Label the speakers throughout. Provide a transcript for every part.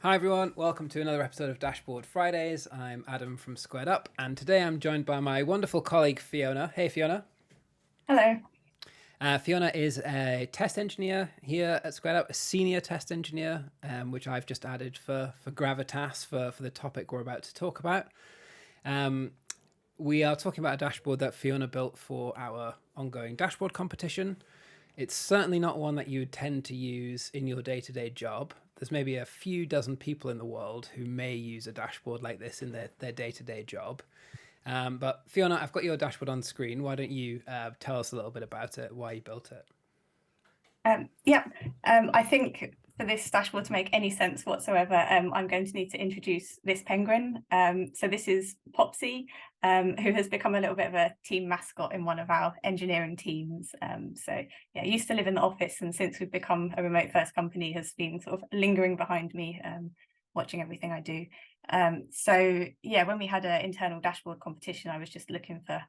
Speaker 1: Hi everyone, welcome to another episode of Dashboard Fridays. I'm Adam from Squared Up, and today I'm joined by my wonderful colleague Fiona. Hey Fiona.
Speaker 2: Hello.
Speaker 1: Fiona is a test engineer here at Squared Up, a senior test engineer, which I've just added for gravitas for the topic we're about to talk about. Um, we are talking about a dashboard that Fiona built for our ongoing dashboard competition. It's certainly not one that you tend to use in your day to day job. There's maybe a few dozen people in the world who may use a dashboard like this in their day to day job. But Fiona, I've got your dashboard on screen. Why don't you tell us a little bit about it, why you built it?
Speaker 2: Yeah, I think for this dashboard to make any sense whatsoever, I'm going to need to introduce this penguin. So this is Popsy, who has become a little bit of a team mascot in one of our engineering teams. So yeah, used to live in the office, and since we've become a remote first company, has been sort of lingering behind me, watching everything I do. So yeah, when we had an internal dashboard competition, I was just looking for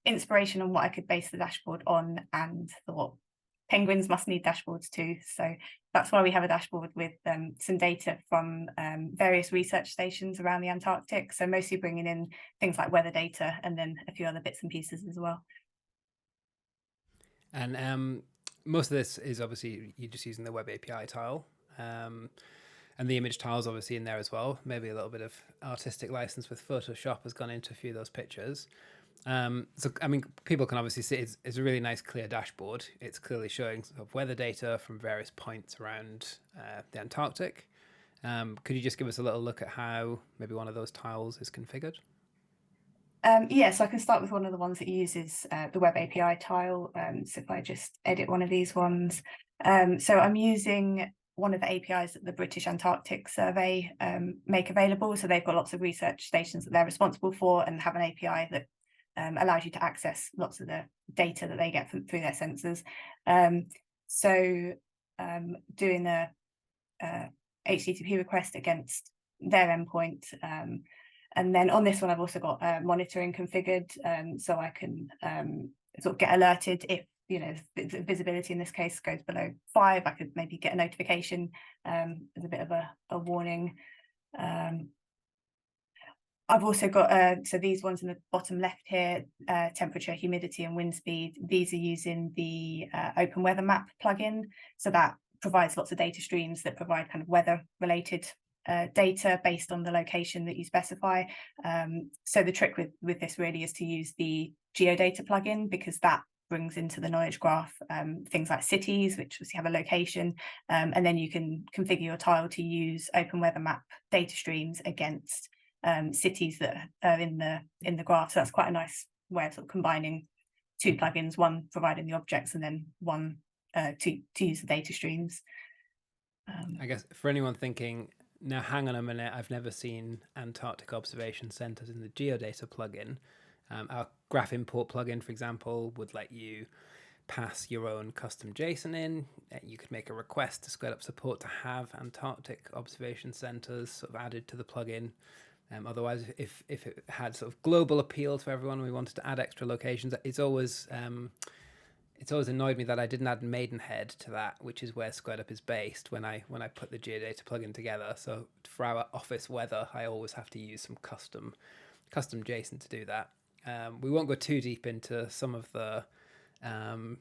Speaker 2: inspiration on what I could base the dashboard on, and thought penguins must need dashboards too. So that's why we have a dashboard with some data from various research stations around the Antarctic. So mostly bringing in things like weather data and then a few other bits and pieces as well.
Speaker 1: And most of this is obviously you're just using the web API tile. Um, and the image tile is obviously in there as well. Maybe a little bit of artistic license with Photoshop has gone into a few of those pictures. So, I mean, people can obviously see it's a really nice, clear dashboard. It's clearly showing sort of weather data from various points around the Antarctic. Could you just give us a little look at how maybe one of those tiles is configured?
Speaker 2: Yeah, so I can start with one of the ones that uses the web API tile. So if I just edit one of these ones, so I'm using one of the APIs that the British Antarctic Survey make available. So they've got lots of research stations that they're responsible for, and have an API that allows you to access lots of the data that they get through their sensors. So doing a HTTP request against their endpoint. And then on this one, I've also got monitoring configured, so I can sort of get alerted if the visibility in this case goes below 5. I could maybe get a notification as a bit of a warning. I've also got so these ones in the bottom left here, temperature, humidity, and wind speed. These are using the Open Weather Map plugin, so that provides lots of data streams that provide kind of weather related data based on the location that you specify. So the trick with this really is to use the geodata plugin, because that brings into the knowledge graph things like cities, which obviously have a location, and then you can configure your tile to use Open Weather Map data streams against cities that are in the graph. So that's quite a nice way of sort of combining two plugins, one providing the objects and then one to use the data streams.
Speaker 1: I guess for anyone thinking, now hang on a minute, I've never seen Antarctic observation centers in the geodata plugin. Our graph import plugin, for example, would let you pass your own custom JSON in. You could make a request to Squared Up support to have Antarctic observation centers sort of added to the plugin. Otherwise, if it had sort of global appeal to everyone, we wanted to add extra locations. It's always annoyed me that I didn't add Maidenhead to that, which is where Squared Up is based when I put the geodata plugin together. So for our office weather, I always have to use some custom JSON to do that. We won't go too deep into some of the um,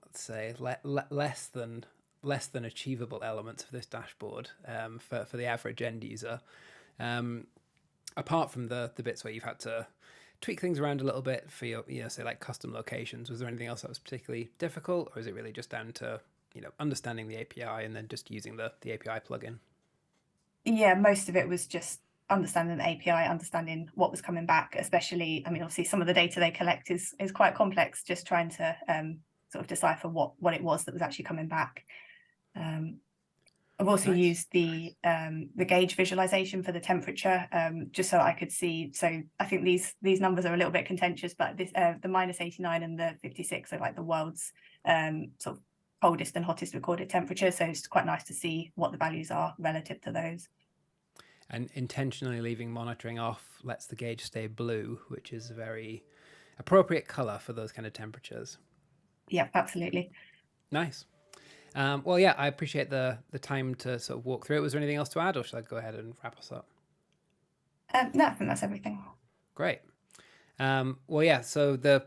Speaker 1: let's say less than achievable elements of this dashboard for the average end user. Um, Apart from the bits where you've had to tweak things around a little bit for your, say like custom locations, was there anything else that was particularly difficult, or is it really just down to understanding the API and then just using the API plugin?
Speaker 2: Yeah, most of it was just understanding the API, understanding what was coming back, especially, I mean, obviously some of the data they collect is quite complex, just trying to sort of decipher what it was that was actually coming back. I've also
Speaker 1: Nice.
Speaker 2: used the gauge visualization for the temperature, just so I could see. So I think these numbers are a little bit contentious, but this the -89 and the 56 are like the world's sort of coldest and hottest recorded temperature. So it's quite nice to see what the values are relative to those.
Speaker 1: And intentionally leaving monitoring off lets the gauge stay blue, which is a very appropriate color for those kind of temperatures.
Speaker 2: Yeah, absolutely.
Speaker 1: Nice. Well, yeah, I appreciate the time to sort of walk through it. Was there anything else to add, or should I go ahead and wrap us up?
Speaker 2: No, I think that's everything.
Speaker 1: Great. Well, yeah. So the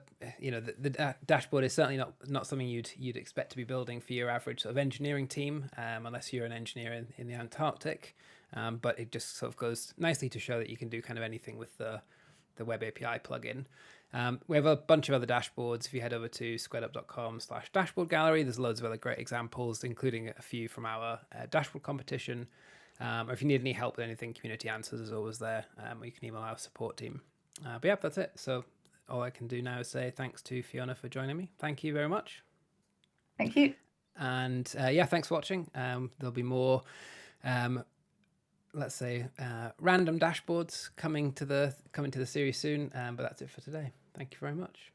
Speaker 1: dashboard is certainly not something you'd expect to be building for your average sort of engineering team, unless you're an engineer in the Antarctic. But it just sort of goes nicely to show that you can do kind of anything with the Web API plugin. We have a bunch of other dashboards. If you head over to squaredup.com/dashboard gallery, there's loads of other great examples, including a few from our dashboard competition. Or if you need any help with anything, Community Answers is always there. Or you can email our support team. But yeah, that's it. So all I can do now is say thanks to Fiona for joining me. Thank you very much.
Speaker 2: Thank you.
Speaker 1: And yeah, thanks for watching. There'll be more, let's say, random dashboards coming to the series soon. But that's it for today. Thank you very much.